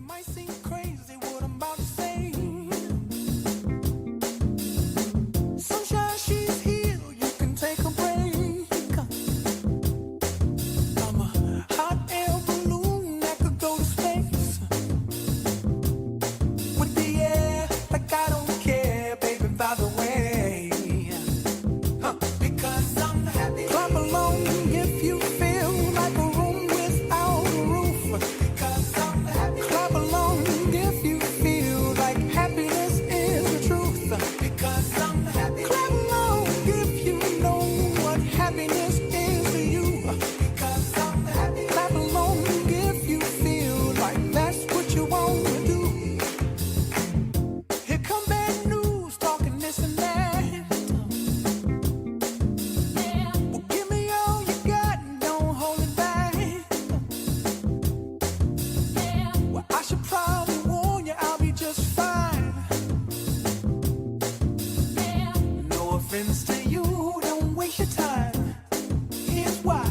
Might seem crazy what I'm about to say. Sunshine, she's here. You can take a break. I'm a hot air balloon that could go to space with the air, like I don't care, baby. By the way, because I'm happy. Clap along if you feel like a room without a roof. Because I'm happy. Clap along if you feel like happiness is the truth. Because I'm happy. Clap along if you know what happiness is to you. Because I'm happy. Clap along if you feel like that's what you want to do. Here come bad news, talking this and that. Well, give me all you got and don't hold it back. Well, I should probably warn you, I'll be just fine. No offense to you, don't waste your time. Here's why.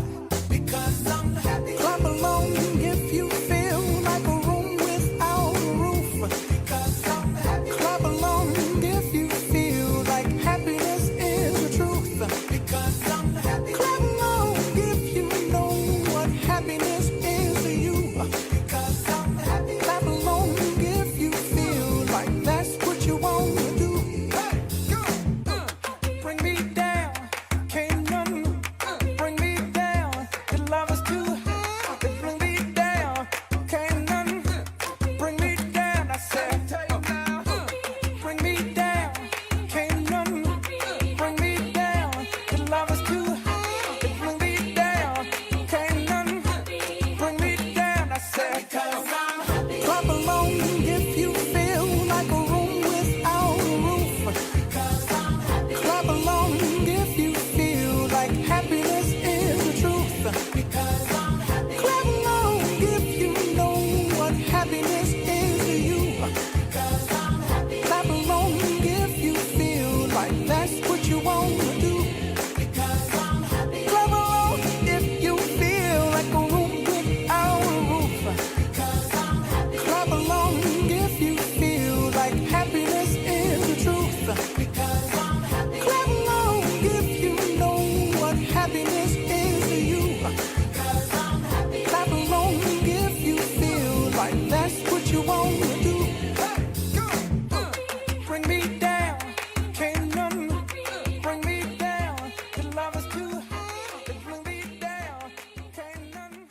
Because I'm happy. Clap along if you feel like a room without a roof. Because I'm happy. Clap along if you feel like happiness is the truth. Because I'm happy. Clap along if you know what happiness is to you. Because I'm happy. Clap along if you feel like that's what you want to do. Hey, go. Bring me down, can't none bring me down. Your love is too high. They bring me down, can't none bring me down. I said, bring me down, can't none bring me down. Your love is too high. They bring me down, can't none bring me down. I said, because I'm happy. Clap along if you feel like a room without a roof. Because I'm happy. Clap along if you feel like happiness is the truth. Because I'm happy. Clap along if you know what happiness is to you. Because I'm happy. Clap along if you feel like that's what you want to do. Because I'm happy. Clap along if you feel like a room without a roof. Because I'm happy. Clap along if you feel like happiness is the truth. Because I'm happy. Clap along if you know what happiness is to you. Because I'm happy. Clap along if you feel like that's what you want to do. Hey, go. Bring me down, can't none bring me down. Your love is too high. They bring me down, can't none.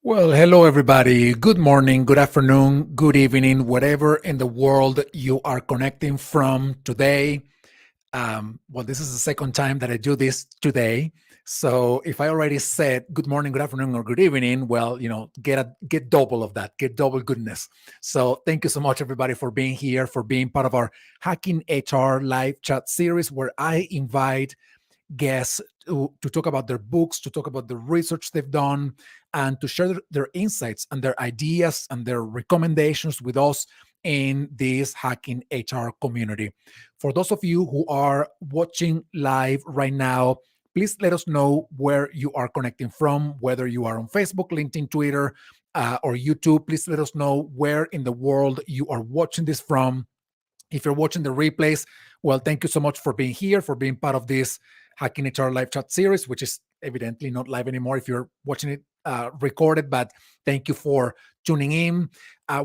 Well, hello, everybody. Good morning, good afternoon, good evening, whatever in the world you are connecting from today. Well, this is the second time that I do this today. So if I already said good morning, good afternoon, or good evening, well, get double of that, get double goodness. So thank you so much, everybody, for being here, for being part of our Hacking HR live chat series, where I invite guests to talk about their books, to talk about the research they've done, and to share their insights and their ideas and their recommendations with us in this Hacking HR community. For those of you who are watching live right now, please let us know where you are connecting from, whether you are on Facebook, LinkedIn, Twitter, or YouTube. Please let us know where in the world you are watching this from. If you're watching the replays, well, thank you so much for being here, for being part of this Hacking HR live chat series, which is evidently not live anymore if you're watching it recorded, but thank you for tuning in.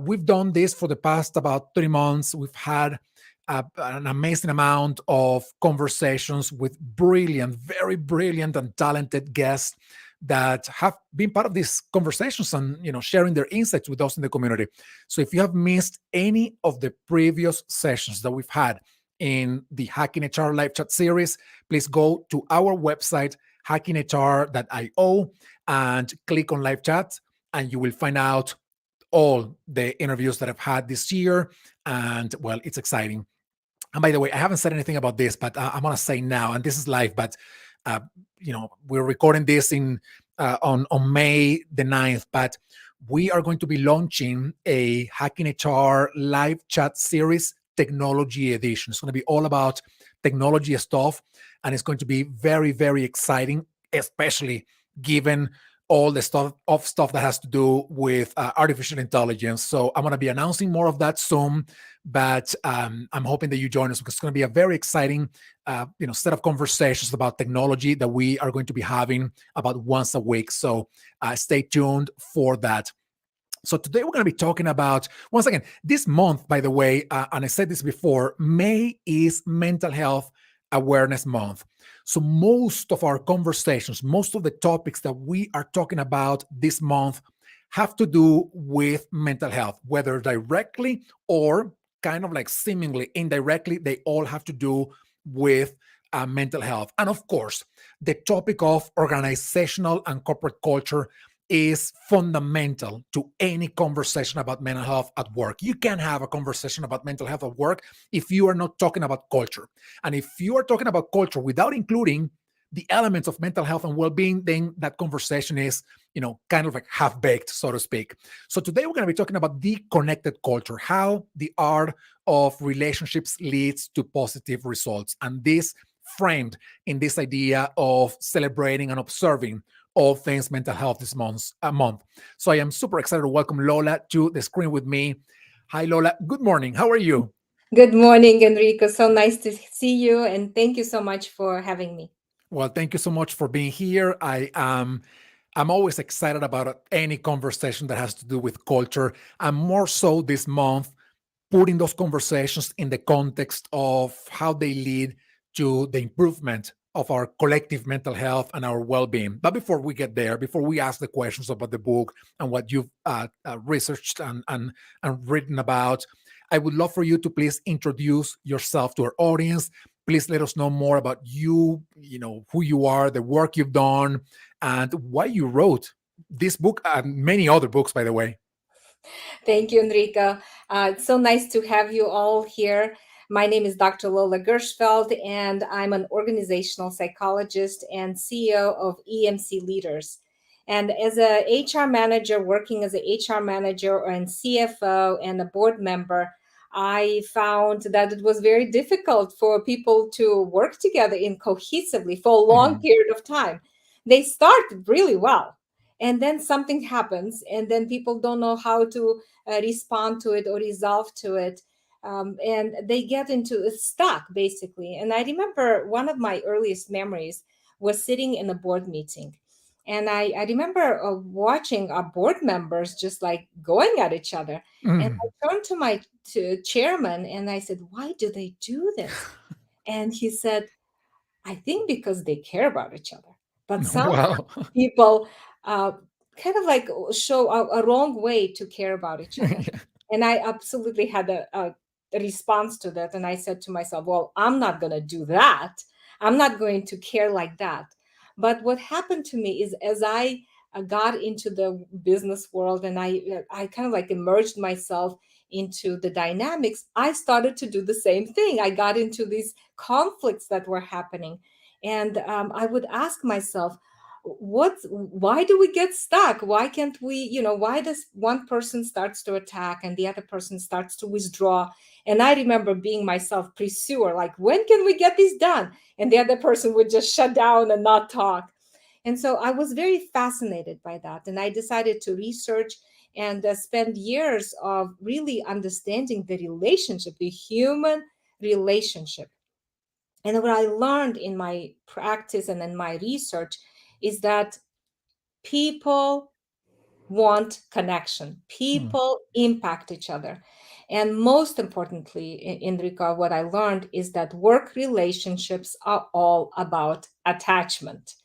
We've done this for the past about 3 months. We've had an amazing amount of conversations with brilliant, very brilliant and talented guests that have been part of these conversations and sharing their insights with us in the community. So if you have missed any of the previous sessions that we've had in the Hacking HR live chat series, please go to our website, hackinghr.io, and click on live chat, and you will find out all the interviews that I've had this year. And well, it's exciting. And by the way, I haven't said anything about this, but I'm going to say now, and this is live, but we're recording this on May the 9th, but we are going to be launching a Hacking HR live chat series technology edition. It's going to be all about technology stuff, and it's going to be very, very exciting, especially given all the stuff that has to do with artificial intelligence. So I'm going to be announcing more of that soon, but I'm hoping that you join us because it's going to be a very exciting, set of conversations about technology that we are going to be having about once a week. So stay tuned for that. So today we're going to be talking about, once again, this month, by the way, and I said this before, May is Mental Health Awareness Month. So most of our conversations, most of the topics that we are talking about this month have to do with mental health, whether directly or kind of like seemingly indirectly, they all have to do with mental health. And of course, the topic of organizational and corporate culture is fundamental to any conversation about mental health at work. You can't have a conversation about mental health at work if you are not talking about culture. And if you are talking about culture without including the elements of mental health and well-being, then that conversation is, kind of like half-baked, so to speak. So today we're going to be talking about the connected culture, how the art of relationships leads to positive results. And this framed in this idea of celebrating and observing all things mental health this month. So I am super excited to welcome Lola to the screen with me. Hi, Lola. Good morning. How are you? Good morning, Enrico. So nice to see you, and thank you so much for having me. Well, thank you so much for being here. I'm always excited about any conversation that has to do with culture, and more so this month, putting those conversations in the context of how they lead to the improvement of our collective mental health and our well-being. But before we get there, before we ask the questions about the book and what you've researched and written about, I would love for you to please introduce yourself to our audience. Please let us know more about you, who you are, the work you've done, and why you wrote this book and many other books, by the way. Thank you, Enrico. It's so nice to have you all here. My name is Dr. Lola Gershfeld, and I'm an organizational psychologist and CEO of EMC Leaders. And as a HR manager, working as a HR manager and CFO and a board member, I found that it was very difficult for people to work together in cohesively for a long Mhm. period of time. They start really well, and then something happens, and then people don't know how to respond to it or resolve to it, and they get into stuck basically. And I remember one of my earliest memories was sitting in a board meeting, and I remember watching our board members just like going at each other. And Mhm. I turned to my chairman and I said, why do they do this? And he said, I think because they care about each other. But some Wow. people uh, kind of like show a wrong way to care about each other. And I absolutely had a response to that. And I said to myself, well, I'm not going to do that. I'm not going to care like that. But what happened to me is as I got into the business world and I kind of like immersed myself into the dynamics, I started to do the same thing. I got into these conflicts that were happening. And I would ask myself, why do we get stuck? Why can't we, why does one person starts to attack and the other person starts to withdraw? And I remember being myself pursuer, like, when can we get this done? And the other person would just shut down and not talk. And so I was very fascinated by that. And I decided to research and spend years of really understanding the relationship, the human relationship. And what I learned in my practice and in my research is that people want connection. Mm, People impact each other. And most importantly, Enrico, what I learned is that work relationships are all about attachment,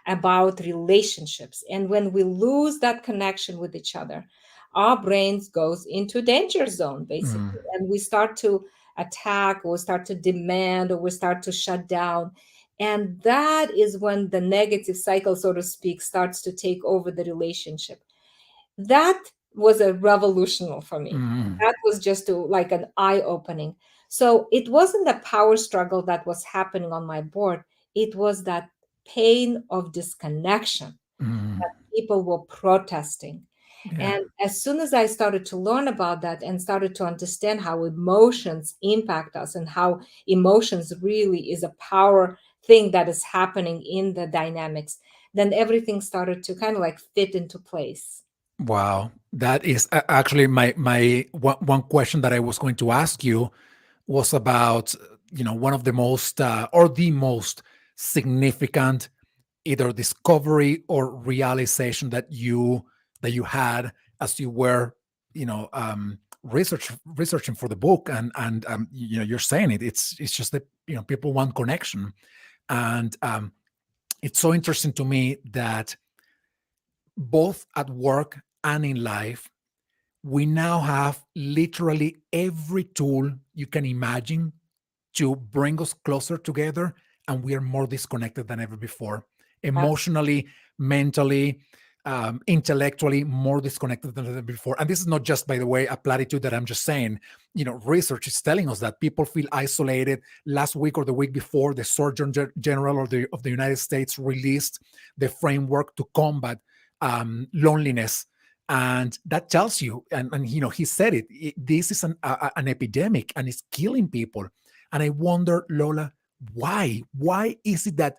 about relationships. And when we lose that connection with each other, our brains goes into danger zone, mm, basically. And we start to attack, or we start to demand, or we start to shut down. And that is when the negative cycle, so to speak, starts to take over the relationship. That was a revolutional for me. mm, That was just like an eye opening. So it wasn't a power struggle that was happening on my board. It was that pain of disconnection. mm. People were protesting. Yeah. And as soon as I started to learn about that and started to understand how emotions impact us and how emotions really is a power thing that is happening in the dynamics, then everything started to kind of like fit into place. Wow, that is actually my one question that I was going to ask you was about, one of the most or the most significant either discovery or realization that you had as you were, researching for the book, and you're saying it's just that people want connection. And it's so interesting to me that both at work and in life, we now have literally every tool you can imagine to bring us closer together, and we are more disconnected than ever before, emotionally, mentally, intellectually, more disconnected than ever before. And this is not just, by the way, a platitude that I'm just saying. Research is telling us that people feel isolated. Last week or the week before, the Surgeon General of the United States released the framework to combat loneliness. And that tells you, and he said this is an epidemic, and it's killing people. And I wonder, Lola, why? Why is it that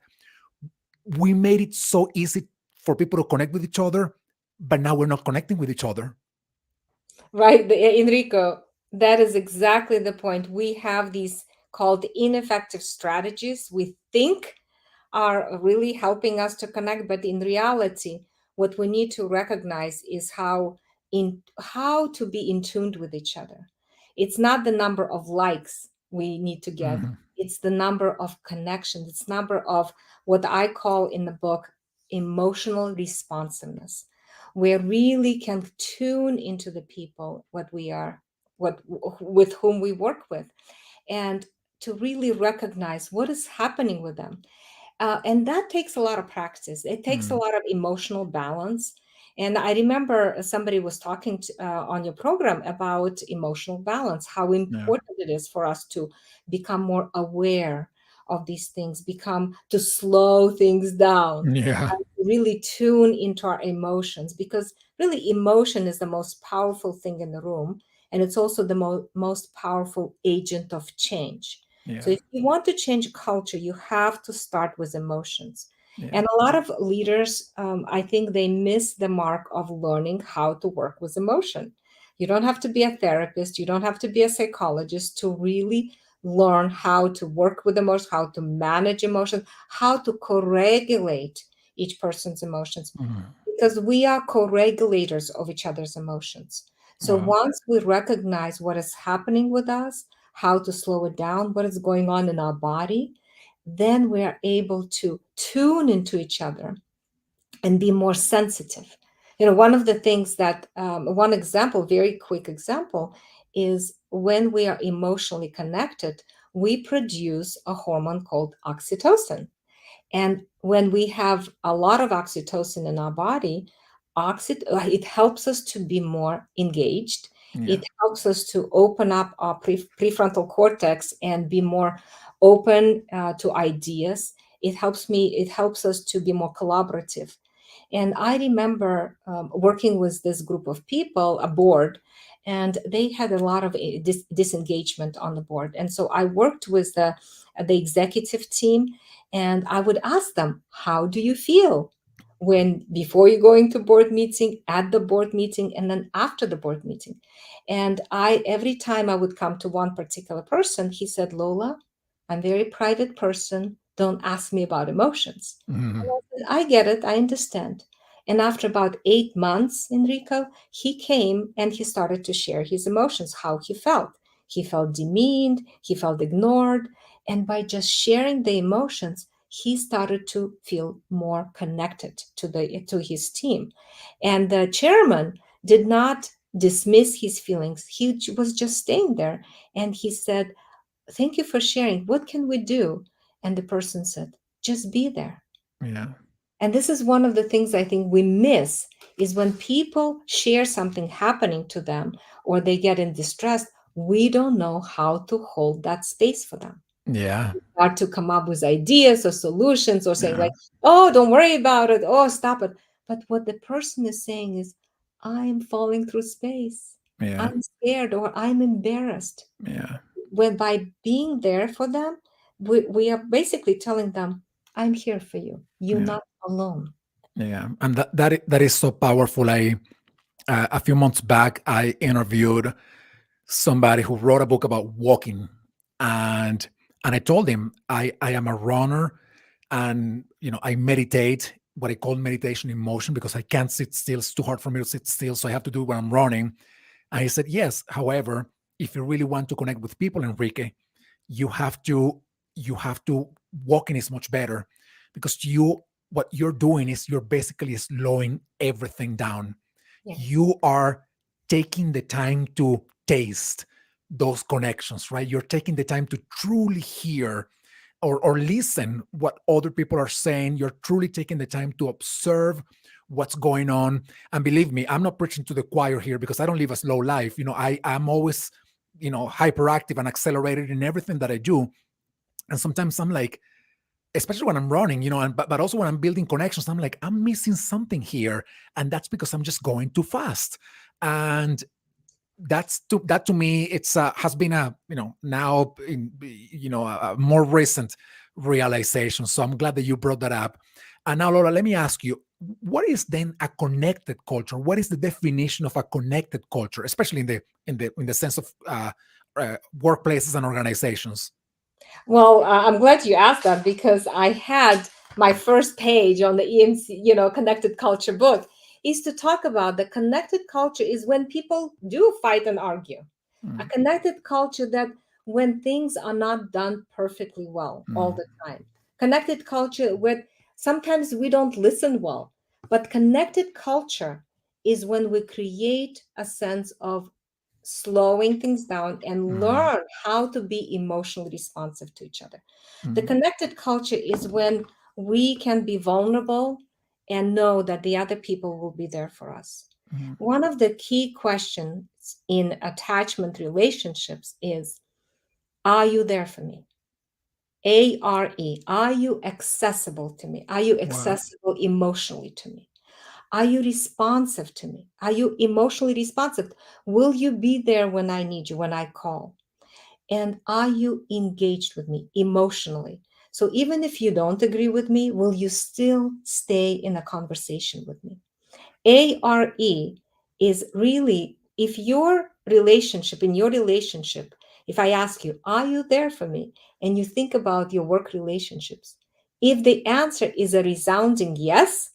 we made it so easy for people to connect with each other, but now we're not connecting with each other? Right, Enrico, that is exactly the point. We have these called ineffective strategies we think are really helping us to connect, but in reality, what we need to recognize is how to be in tune with each other. It's not the number of likes we need to get. Mhm. It's the number of connections. It's number of what I call in the book emotional responsiveness, where really can tune into the people what we are, what with whom we work with, and to really recognize what is happening with them. And that takes a lot of practice. It takes a Mm. lot of emotional balance. And I remember somebody was talking on your program about emotional balance, how Yeah. important it is for us to become more aware of these things, become to slow things down, Yeah. really tune into our emotions, because really emotion is the most powerful thing in the room. And it's also the most powerful agent of change. So Yeah. if you want to change culture, you have to start with emotions. Yeah. And a lot of leaders, I think they miss the mark of learning how to work with emotion. You don't have to be a therapist, you don't have to be a psychologist to really learn how to work with emotions, how to manage emotions, how to co-regulate each person's emotions, Mhm. because we are co-regulators of each other's emotions. So Wow. once we recognize what is happening with us, how to slow it down, what is going on in our body, then we are able to tune into each other and be more sensitive. One of the things that, one example, very quick example, is when we are emotionally connected, we produce a hormone called oxytocin. And when we have a lot of oxytocin in our body, it helps us to be more engaged. Yeah. It helps us to open up our prefrontal cortex and be more open to ideas. It helps us to be more collaborative. And I remember working with this group of people, a board, and they had a lot of disengagement on the board. And so I worked with the executive team, and I would ask them, how do you feel when before you go into board meeting, at the board meeting, and then after the board meeting? And every time I would come to one particular person, he said, Lola, I'm a very private person. Don't ask me about emotions. Mhm. I get it. I understand. And after about 8 months, Enrico, he came and he started to share his emotions, how he felt. He felt demeaned, he felt ignored. And by just sharing the emotions, he started to feel more connected to his team. And the chairman did not dismiss his feelings. Was just staying there. And he said, thank you for sharing. What can we do? And the person said, just be there. Yeah. And this is one of the things I think we miss, is when people share something happening to them or they get in distress, we don't know how to hold that space for them. Yeah. Start to come up with ideas or solutions or saying Yeah. like, oh, don't worry about it. Oh, stop it. But what the person is saying is, I'm falling through space. Yeah. I'm scared or I'm embarrassed. Yeah. When by being there for them, we are basically telling them, I'm here for you. You're Yeah. not alone. Yeah, and that is so powerful. I A few months back, I interviewed somebody who wrote a book about walking, and I told him I am a runner, and I meditate, what I call meditation in motion, because I can't sit still. It's too hard for me to sit still, so I have to do it when I'm running. And he said, yes. However, if you really want to connect with people, Enrique, you have to walking is much better, because what you're doing is you're basically slowing everything down. Yes. You are taking the time to taste those connections, right? You're taking the time to truly hear or listen what other people are saying. You're truly taking the time to observe what's going on. And believe me, I'm not preaching to the choir here, because I don't live a slow life. I'm always hyperactive and accelerated in everything that I do. And sometimes I'm like, especially when I'm running, and but also when I'm building connections, I'm like, I'm missing something here, and that's because I'm just going too fast. And that to me, it's has been a now in a more recent realization. So I'm glad that you brought that up. And now, Laura, let me ask you, what is then a connected culture? What is the definition of a connected culture, especially in the sense of workplaces and organizations? Well, I'm glad you asked that because I had my first page on the EMC, Connected Culture book, is to talk about the connected culture is when people do fight and argue. A Mm, connected culture that when things are not done perfectly well all mm, the time. Connected culture where sometimes we don't listen well, but connected culture is when we create a sense of slowing things down and mm, learn how to be emotionally responsive to each other. The mm, connected culture is when we can be vulnerable and know that the other people will be there for us. mm. One of the key questions in attachment relationships is, are you there for me? Are you accessible to me? Are you Wow. accessible emotionally to me? Are you responsive to me? Are you emotionally responsive? Will you be there when I need you, when I call? And are you engaged with me emotionally? So even if you don't agree with me, will you still stay in a conversation with me? ARE is really if in your relationship, if I ask you, are you there for me? And you think about your work relationships, if the answer is a resounding yes,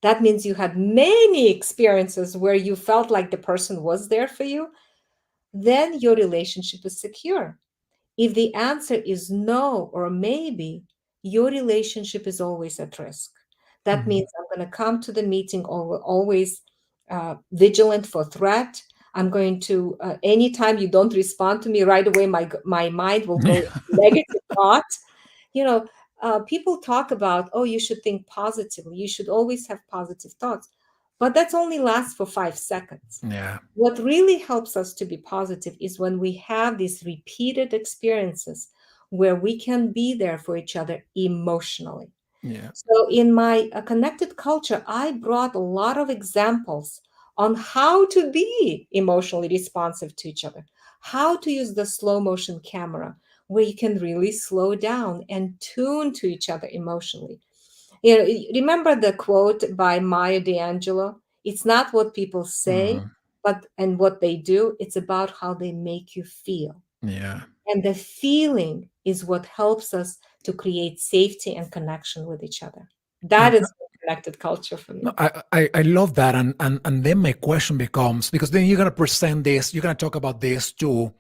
that means you had many experiences where you felt like the person was there for you, then your relationship is secure. If the answer is no or maybe, your relationship is always at risk. That Mm. means I'm going to come to the meeting always vigilant for threat. I'm going to, anytime you don't respond to me right away, my mind will go Yeah. into negative thought. You know, people talk about, oh, you should think positively. You should always have positive thoughts. But that's only lasts for 5 seconds. Yeah. What really helps us to be positive is when we have these repeated experiences where we can be there for each other emotionally. Yeah. So, in my connected culture, I brought a lot of examples on how to be emotionally responsive to each other, how to use the slow motion camera where you can really slow down and tune to each other emotionally. Remember the quote by Maya Angelou? It's not what people say, Mhm. but and what they do. It's about how they make you feel. Yeah. And the feeling is what helps us to create safety and connection with each other. That And is a connected culture for no, me. I love that. And then my question becomes, because then you're gonna present this, you're gonna talk about this to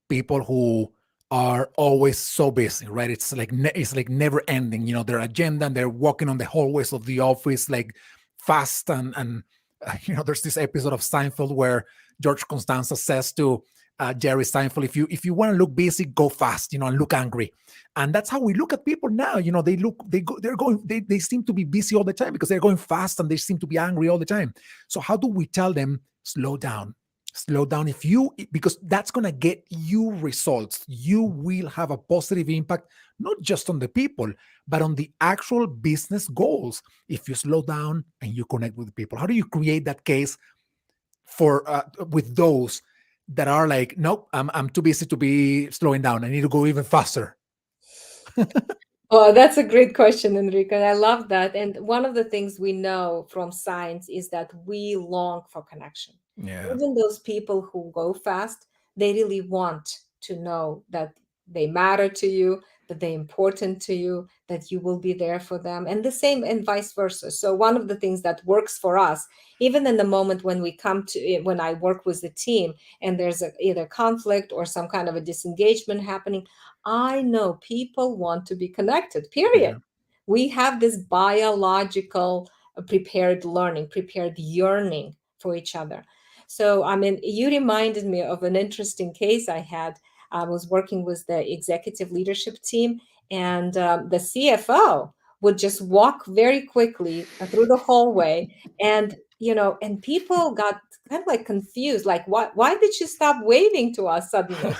people who are always so busy, right? It's like never ending, their agenda, and they're walking on the hallways of the office like fast. And there's this episode of Seinfeld where George Constanza says to Jerry Seinfeld, if you want to look busy, go fast, and look angry. And that's how we look at people now. They seem to be busy all the time because they're going fast, and they seem to be angry all the time. So how do we tell them, slow down? Slow down, because that's going to get you results. You will have a positive impact, not just on the people, but on the actual business goals. If you slow down and you connect with people, how do you create that case for with those that are like, nope, I'm too busy to be slowing down, I need to go even faster? Oh, that's a great question, Enrico. I love that. And one of the things we know from science is that we long for connection. Yeah. Even those people who go fast, they really want to know that they matter to you, that they're important to you, that you will be there for them, and the same and vice versa. So one of the things that works for us, even in the moment when we come to it, when I work with the team and there's either conflict or some kind of a disengagement happening, I know people want to be connected, period. Yeah. We have this biological prepared learning, prepared yearning for each other. So, I mean, you reminded me of an interesting case I had. I was working with the executive leadership team, and the CFO would just walk very quickly through the hallway, and and people got kind of like confused, like, why did she stop waving to us suddenly?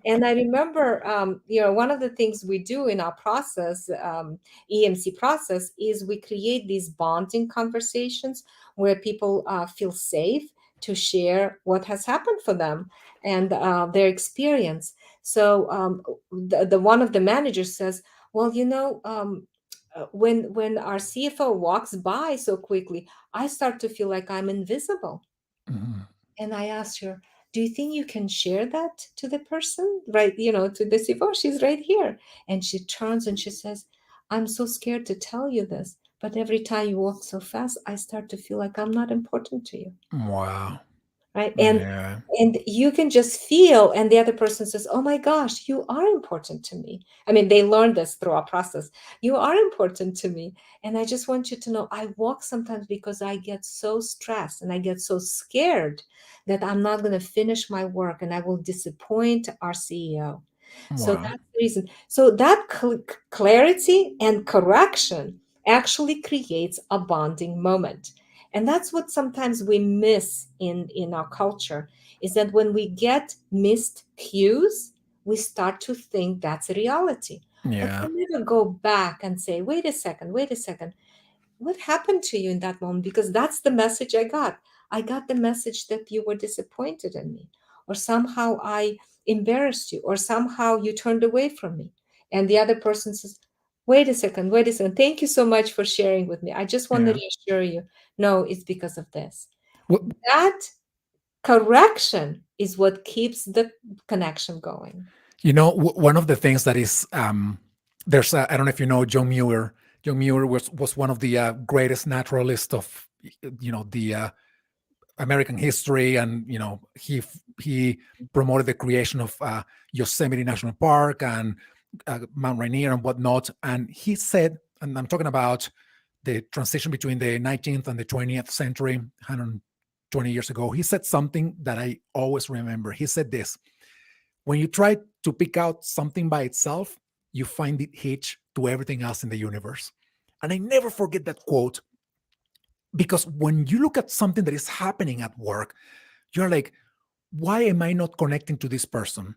And I remember, one of the things we do in our process, EMC process, is we create these bonding conversations where people feel safe to share what has happened for them and their experience. So the one of the managers says, "Well, when our CFO walks by so quickly, I start to feel like I'm invisible." Mhm. And I asked her, "Do you think you can share that to the person? Right, to the CFO, she's right here." And she turns and she says, "I'm so scared to tell you this, but every time you walk so fast, I start to feel like I'm not important to you." Wow. Right. Yeah. And you can just feel, and the other person says, "Oh my gosh, you are important to me." I mean, they learned this through our process. "You are important to me, and I just want you to know I walk sometimes because I get so stressed and I get so scared that I'm not going to finish my work and I will disappoint our CEO." So Wow. that's the reason. So that clarity and correction actually creates a bonding moment. And that's what sometimes we miss in our culture, is that when we get missed cues, we start to think that's a reality. But Yeah. we never go back and say, wait a second, what happened to you in that moment? Because that's the message I got. I got the message that you were disappointed in me, or somehow I embarrassed you, or somehow you turned away from me. And the other person says, wait a second. Thank you so much for sharing with me. I just want to Yeah. reassure you. No, it's because of this. Well, That correction is what keeps the connection going. one of the things that is there's I don't know if you know John Muir. John Muir was one of the greatest naturalists of the American history, and he promoted the creation of Yosemite National Park and Mount Rainier and whatnot. And he said, and I'm talking about the transition between the 19th and the 20th century, 120 years ago. He said something that I always remember. He said this: when you try to pick out something by itself, you find it hitched to everything else in the universe. And I never forget that quote, because when you look at something that is happening at work, you're like, why am I not connecting to this person?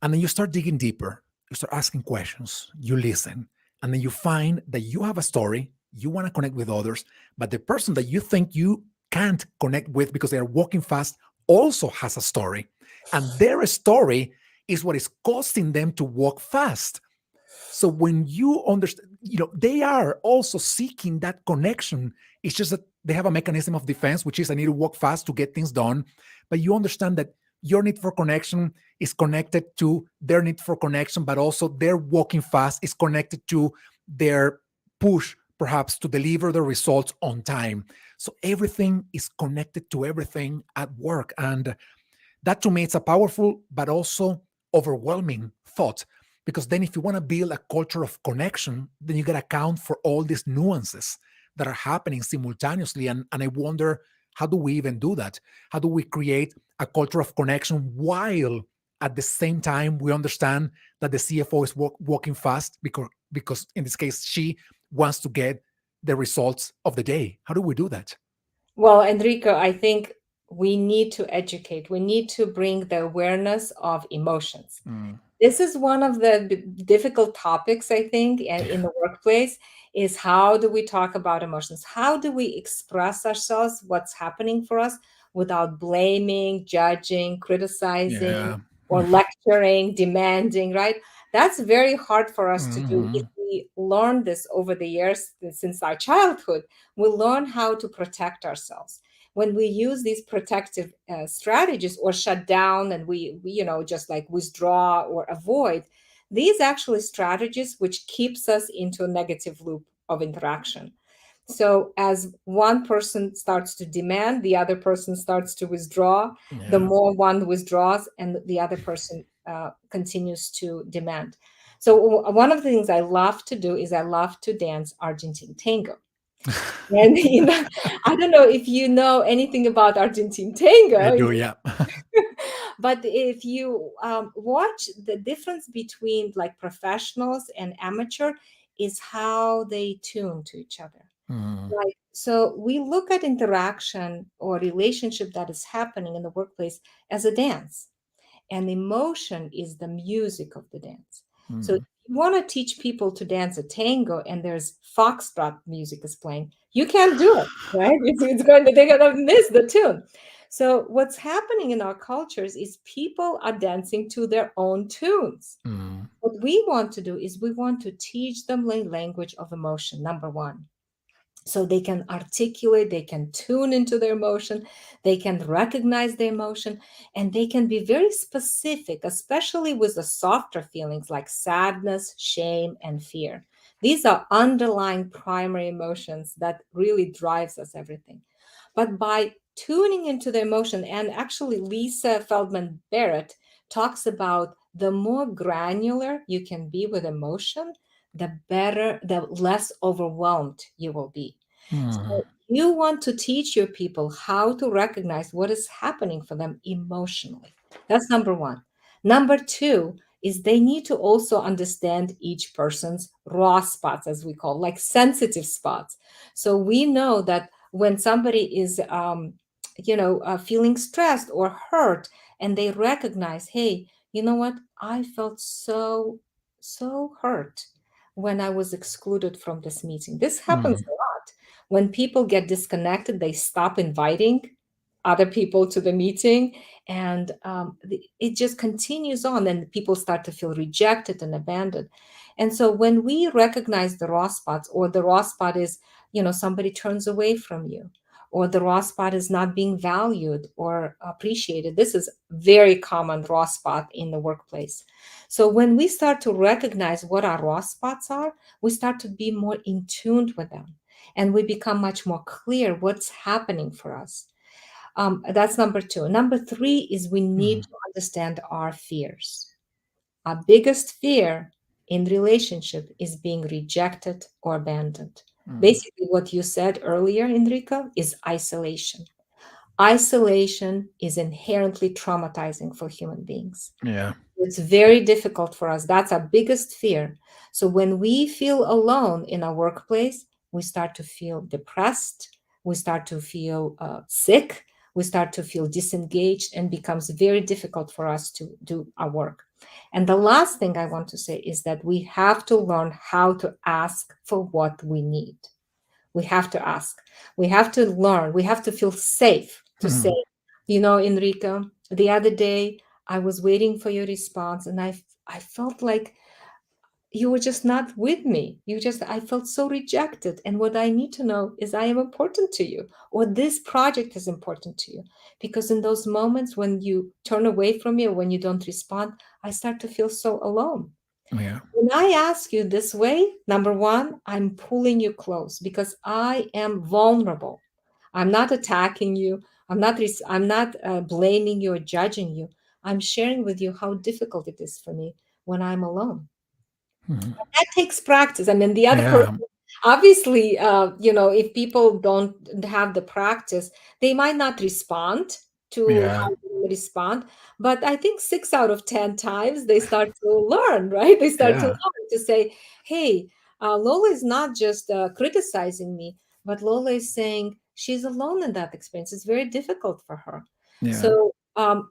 And then you start digging deeper, you start asking questions, you listen, and then you find that you have a story, you want to connect with others, but the person that you think you can't connect with because they're walking fast also has a story. And their story is what is causing them to walk fast. So when you understand, they are also seeking that connection. It's just that they have a mechanism of defense, which is I need to walk fast to get things done. But you understand that your need for connection is connected to their need for connection, but also their walking fast is connected to their push, perhaps, to deliver the results on time. So everything is connected to everything at work. And that to me, it's a powerful but also overwhelming thought, because then if you want to build a culture of connection, then you got to account for all these nuances that are happening simultaneously. And I wonder, how do we even do that? How do we create a culture of connection while at the same time we understand that the CFO is walking fast, because in this case she wants to get the results of the day? How do we do that? Well, Enrico, I think we need to educate. We need to bring the awareness of emotions. Mm, This is one of the difficult topics, I think, in yeah. the workplace, is how do we talk about emotions? How do we express ourselves, what's happening for us, without blaming, judging, criticizing, Yeah. or lecturing, demanding, right? That's very hard for us to do if Mhm. we learn this over the years since our childhood. We learn how to protect ourselves. When we use these protective strategies or shut down, and we just like withdraw or avoid, these actually strategies which keeps us into a negative loop of interaction. So as one person starts to demand, the other person starts to withdraw. The Yeah. more one withdraws, and the other person continues to demand. So one of the things I love to do is I love to dance Argentine tango. And I don't know if you know anything about Argentine I tango, do, yeah. but if you watch the difference between like professionals and amateur is how they tune to each other. Mm, Right. So we look at interaction or relationship that is happening in the workplace as a dance, and emotion is the music of the dance. So if mm, you want to teach people to dance a tango and there's foxtrot music is playing, you can't do it, right? They're going to miss the tune. So what's happening in our cultures is people are dancing to their own tunes. mm, What we want to do is we want to teach them the language of emotion, number one, so they can articulate, they can tune into their emotion, they can recognize the emotion, and they can be very specific, especially with the softer feelings like sadness, shame, and fear. These are underlying primary emotions that really drives us everything. But by tuning into the emotion, and actually Lisa Feldman Barrett talks about the more granular you can be with emotion, the better, the less overwhelmed you will be. mm, So you want to teach your people how to recognize what is happening for them emotionally. That's number one. Number two is they need to also understand each person's raw spots, as we call, like sensitive spots. So we know that when somebody is, feeling stressed or hurt, and they recognize, hey, you know what? I felt so hurt when I was excluded from this meeting. This happens mm, a lot. When people get disconnected, they stop inviting other people to the meeting, and it just continues on, and people start to feel rejected and abandoned. And so when we recognize the raw spots, or the raw spot is, somebody turns away from you, or the raw spot is not being valued or appreciated. This is very common raw spot in the workplace. So when we start to recognize what our raw spots are, we start to be more in tune with them, and we become much more clear what's happening for us. That's number two. Number three is we need mm, to understand our fears. Our biggest fear in relationship is being rejected or abandoned. mm. Basically, what you said earlier, Enrico, is isolation. Isolation is inherently traumatizing for human beings. Yeah. It's very difficult for us. That's our biggest fear. So when we feel alone in our workplace, we start to feel depressed, we start to feel sick, we start to feel disengaged, and becomes very difficult for us to do our work. And the last thing I want to say is that we have to learn how to ask for what we need. We have to ask. We have to learn. We have to feel safe to say, Mm, Enrico, the other day I was waiting for your response, and I felt like you were just not with me. I felt so rejected. And what I need to know is I am important to you, or this project is important to you. Because in those moments when you turn away from me or when you don't respond, I start to feel so alone. yeah. When I ask you this way, number one, I'm pulling you close because I am vulnerable. I'm not attacking you. I'm not blaming you or judging you. I'm sharing with you how difficult it is for me when I'm alone. Mm, That takes practice. I mean, the other person, yeah. obviously, if people don't have the practice, they might not respond to Yeah. how you respond. But I think 6 out of 10 times they start to learn, right? They start to Yeah. learn to say, hey, Lola is not just criticizing me, but Lola is saying she's alone in that experience. It's very difficult for her. Yeah. So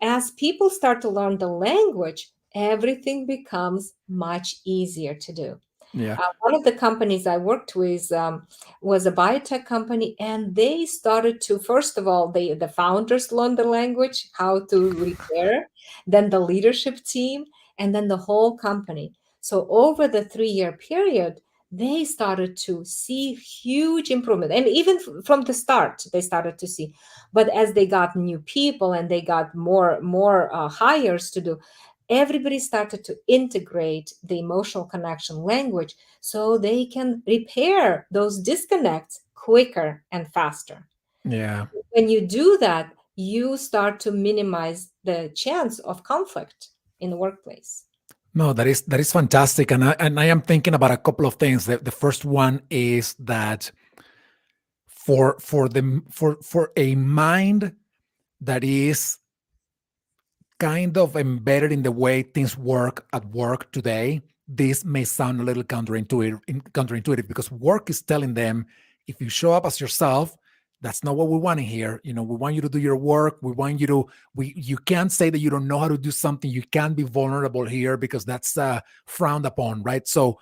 as people start to learn the language, everything becomes much easier to do. Yeah. One of the companies I worked with was a biotech company, and they started to, first of all, the founders learned the language, how to repair, then the leadership team, and then the whole company. So over the 3-year period, they started to see huge improvement. And even from the start, they started to see. But as they got new people and they got more hires to do, everybody started to integrate the emotional connection language so they can repair those disconnects quicker and faster. Yeah. When you do that, you start to minimize the chance of conflict in the workplace. No, that is fantastic, and I am thinking about a couple of things. The first one is that for a mind that is kind of embedded in the way things work at work today, this may sound a little counterintuitive because work is telling them, if you show up as yourself, that's not what we want in here. We want you to do your work. We want you to. You can't say that you don't know how to do something. You can't be vulnerable here because that's frowned upon, right? So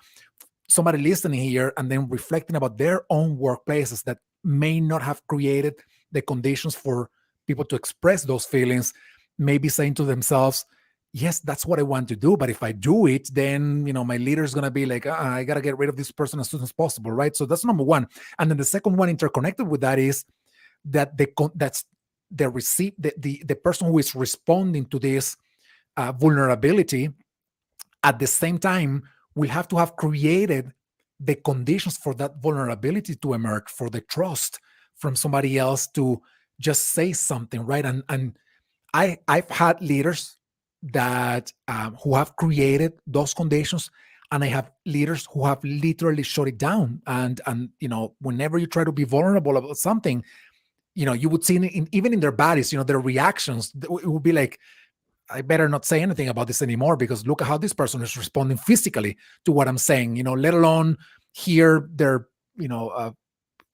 somebody listening here and then reflecting about their own workplaces that may not have created the conditions for people to express those feelings, maybe saying to themselves, yes, that's what I want to do, but if I do it, then my leader is going to be like, I got to get rid of this person as soon as possible, right? So that's number one. And then the second one interconnected with that is that that's the person who is responding to this vulnerability at the same time will have to have created the conditions for that vulnerability to emerge, for the trust from somebody else to just say something, right? And I've had leaders that who have created those conditions, and I have leaders who have literally shut it down. And whenever you try to be vulnerable about something, you would see even in their bodies, their reactions. It would be like, I better not say anything about this anymore because look at how this person is responding physically to what I'm saying, let alone hear their,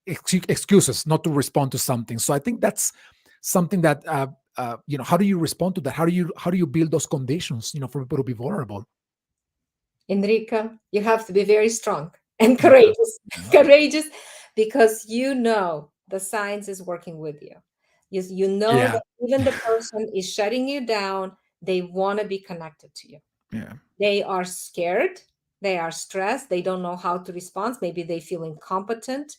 excuses not to respond to something. So I think that's something that, how do you respond to that? How do you build those conditions, for people to be vulnerable? Enrica, you have to be very strong and Yeah. courageous. Yeah. Courageous, because the science is working with you. You know Yeah. that even the person is shutting you down, they want to be connected to you. Yeah. They are scared, they are stressed, they don't know how to respond, maybe they feel incompetent.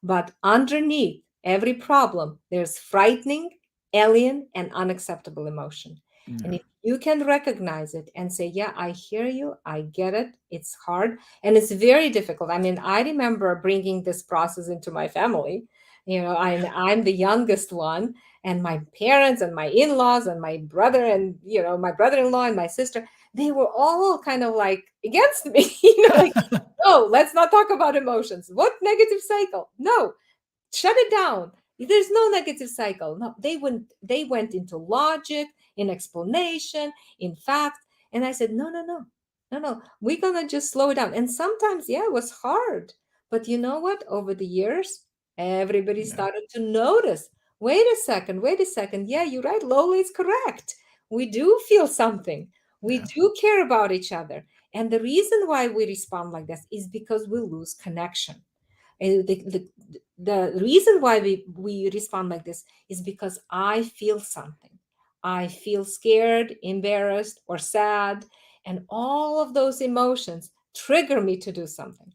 But underneath every problem, there's frightening, alien, and unacceptable emotion. And Yeah. if you can recognize it and say, yeah, I hear you, I get it, it's hard, and it's very difficult. I mean, I remember bringing this process into my family. I'm the youngest one, and my parents and my in-laws and my brother and my brother-in-law and my sister, they were all kind of like against me, like, no, let's not talk about emotions. What negative cycle? No, shut it down. There's no negative cycle. No, they went into logic, in explanation, in fact. And I said, no, no, no, no, no. We're gonna just slow it down. And sometimes, yeah, it was hard. But you know what? Over the years, everybody Yeah. started to notice. Wait a second, wait a second. Yeah, you're right. Lola is correct. We do feel something. We Yeah. do care about each other. And the reason why we respond like this is because we lose connection. And the reason why we respond like this is because I feel something. I feel scared, embarrassed, or sad. And all of those emotions trigger me to do something.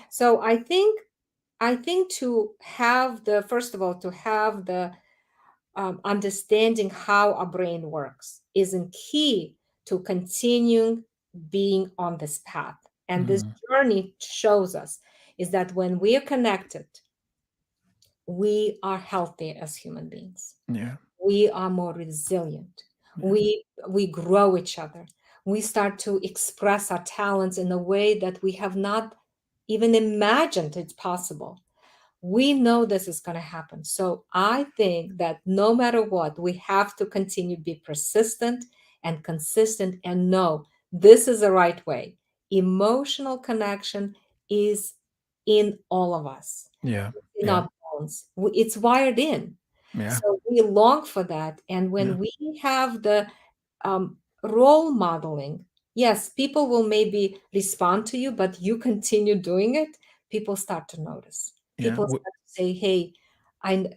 So I think to have the first of all, to have the understanding how a brain works is a key to continuing being on this path. And this Mhm. journey shows us is that when we are connected, we are healthy as human beings. Yeah. We are more resilient. Yeah. We grow each other. We start to express our talents in a way that we have not even imagined it's possible. We know this is going to happen. So I think that no matter what, we have to continue to be persistent and consistent and know this is the right way. Emotional connection is in all of us, Yeah. in Yeah. our bones. It's wired in. Yeah. So we long for that. And Yeah. when we have the role modeling, yes, people will maybe respond to you, but you continue doing it, people start to notice. Yeah. People start to say, hey,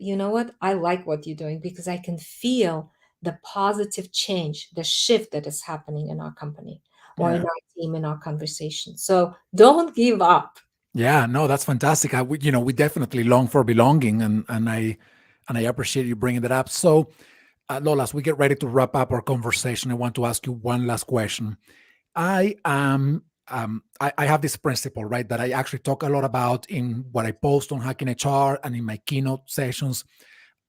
you know what? I like what you're doing because I can feel the positive change, the shift that is happening in our company or in Yeah. our team, in our conversation. So don't give up. Yeah, no, that's fantastic. We definitely long for belonging, and I appreciate you bringing that up. So, Lola, as we get ready to wrap up our conversation, I want to ask you one last question. I am I have this principle, right, that I actually talk a lot about in what I post on Hacking HR and in my keynote sessions.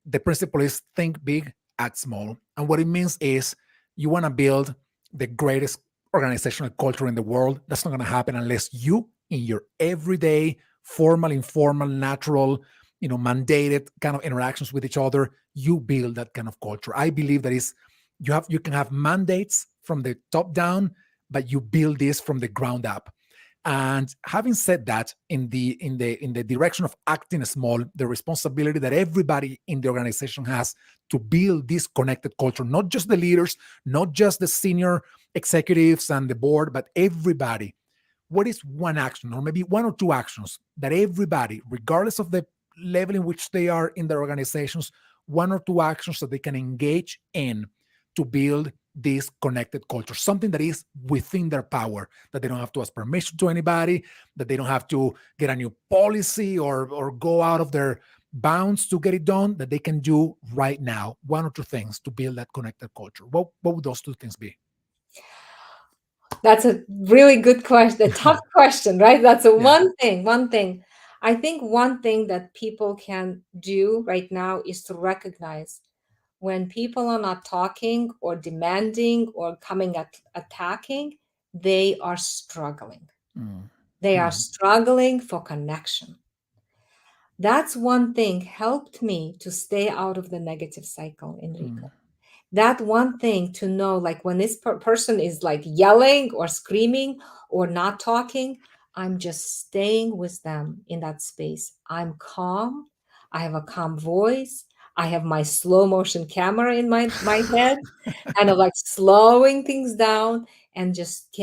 The principle is think big, act small. And what it means is you want to build the greatest organizational culture in the world. That's not going to happen unless you, in your everyday, formal, informal, natural, mandated kind of interactions with each other, you build that kind of culture. I believe that is you can have mandates from the top down, but you build this from the ground up. And having said that, in the direction of acting small, the responsibility that everybody in the organization has to build this connected culture, not just the leaders, not just the senior executives and the board, but everybody. What is one action, or maybe one or two actions that everybody, regardless of the level in which they are in their organizations, one or two actions that they can engage in to build this connected culture, something that is within their power, that they don't have to ask permission to anybody, that they don't have to get a new policy or go out of their bounds to get it done, that they can do right now, one or two things to build that connected culture. What would those two things be? That's a really good question, a tough question, right? That's a Yeah. one thing. I think one thing that people can do right now is to recognize when people are not talking or demanding or coming at attacking, they are struggling. Mm. They are Mm. struggling for connection. That's one thing helped me to stay out of the negative cycle, Mm. Enrico. That one thing to know, like when this person is like yelling or screaming or not talking, I'm just staying with them in that space. I'm calm. I have a calm voice. I have my slow motion camera in my head, and I'm like slowing things down and just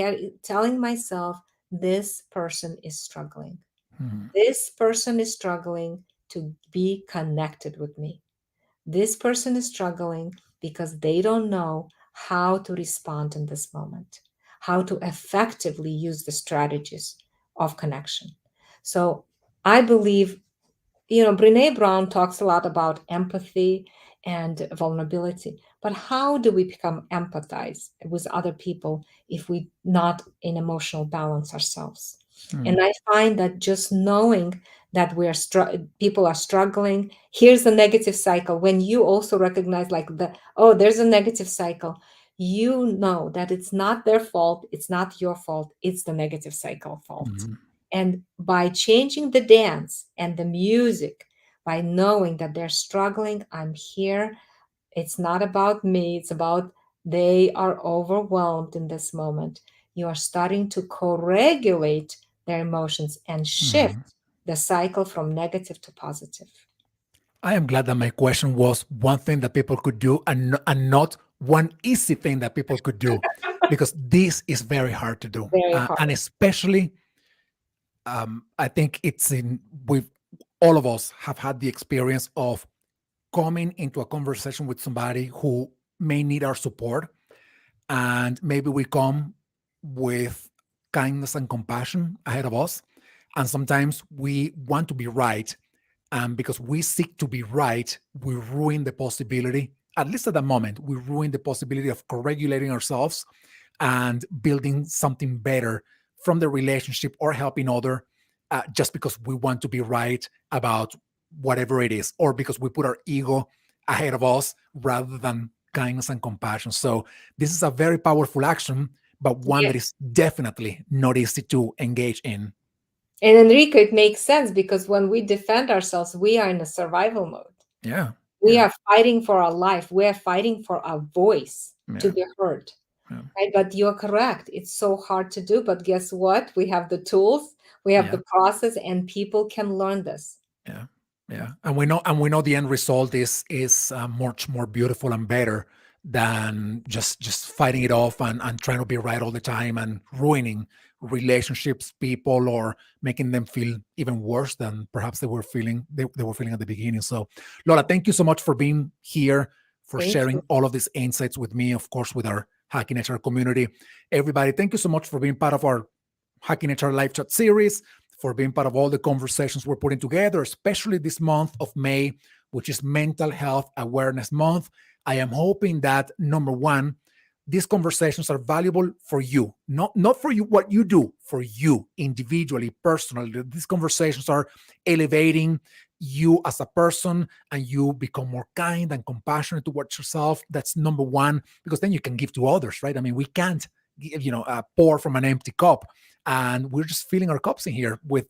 telling myself this person is struggling. Mm. This person is struggling to be connected with me. This person is struggling because they don't know how to respond in this moment, how to effectively use the strategies of connection. So I believe, Brene Brown talks a lot about empathy and vulnerability, but how do we become empathize with other people if we not in emotional balance ourselves? And Mm. I find that just knowing that people are struggling, here's the negative cycle. When you also recognize like there's a negative cycle, you know that it's not their fault, it's not your fault, it's the negative cycle fault. Mm. And by changing the dance and the music, by knowing that they're struggling, I'm here. It's not about me, it's about they are overwhelmed in this moment. You are starting to co regulate their emotions and Mm. shift the cycle from negative to positive. I am glad that my question was one thing that people could do, and not one easy thing that people could do, because this is very hard to do. Very hard. And especially, I think it's we've all of us have had the experience of coming into a conversation with somebody who may need our support, and maybe we come with kindness and compassion ahead of us, and sometimes we want to be right, and because we seek to be right, we ruin the possibility, at least at the moment, we ruin the possibility of co-regulating ourselves and building something better from the relationship or helping other, just because we want to be right about whatever it is, or because we put our ego ahead of us rather than kindness and compassion. So this is a very powerful action, but one Yeah. that is definitely not easy to engage in. And Enrico, it makes sense because when we defend ourselves, we are in a survival mode. Yeah. We Yeah. are fighting for our life. We are fighting for our voice to Yeah. be heard. Yeah. Right? But you're correct. It's so hard to do. But guess what? We have the tools, we have Yeah. the process, and people can learn this. Yeah. Yeah. And we know the end result is much more beautiful and better than just fighting it off and trying to be right all the time and ruining relationships, people, or making them feel even worse than perhaps they were feeling at the beginning. So, Lola, thank you so much for being here, for Thank you. sharing all of these insights with me, of course, with our Hacking HR community. Everybody, thank you so much for being part of our Hacking HR Live Chat series, for being part of all the conversations we're putting together, especially this month of May, which is Mental Health Awareness Month. I am hoping that, number one, these conversations are valuable for you, not for you, what you do, for you individually, personally. These conversations are elevating you as a person, and you become more kind and compassionate towards yourself. That's number one, because then you can give to others, right? I mean, we can't pour from an empty cup, and we're just filling our cups in here with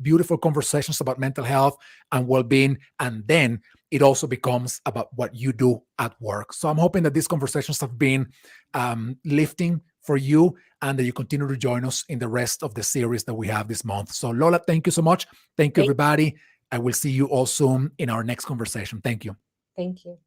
beautiful conversations about mental health and well-being, and then it also becomes about what you do at work. So I'm hoping that these conversations have been lifting for you, and that you continue to join us in the rest of the series that we have this month. So Lola, thank you so much. Thank you, everybody. I will see you all soon in our next conversation. Thank you. Thank you.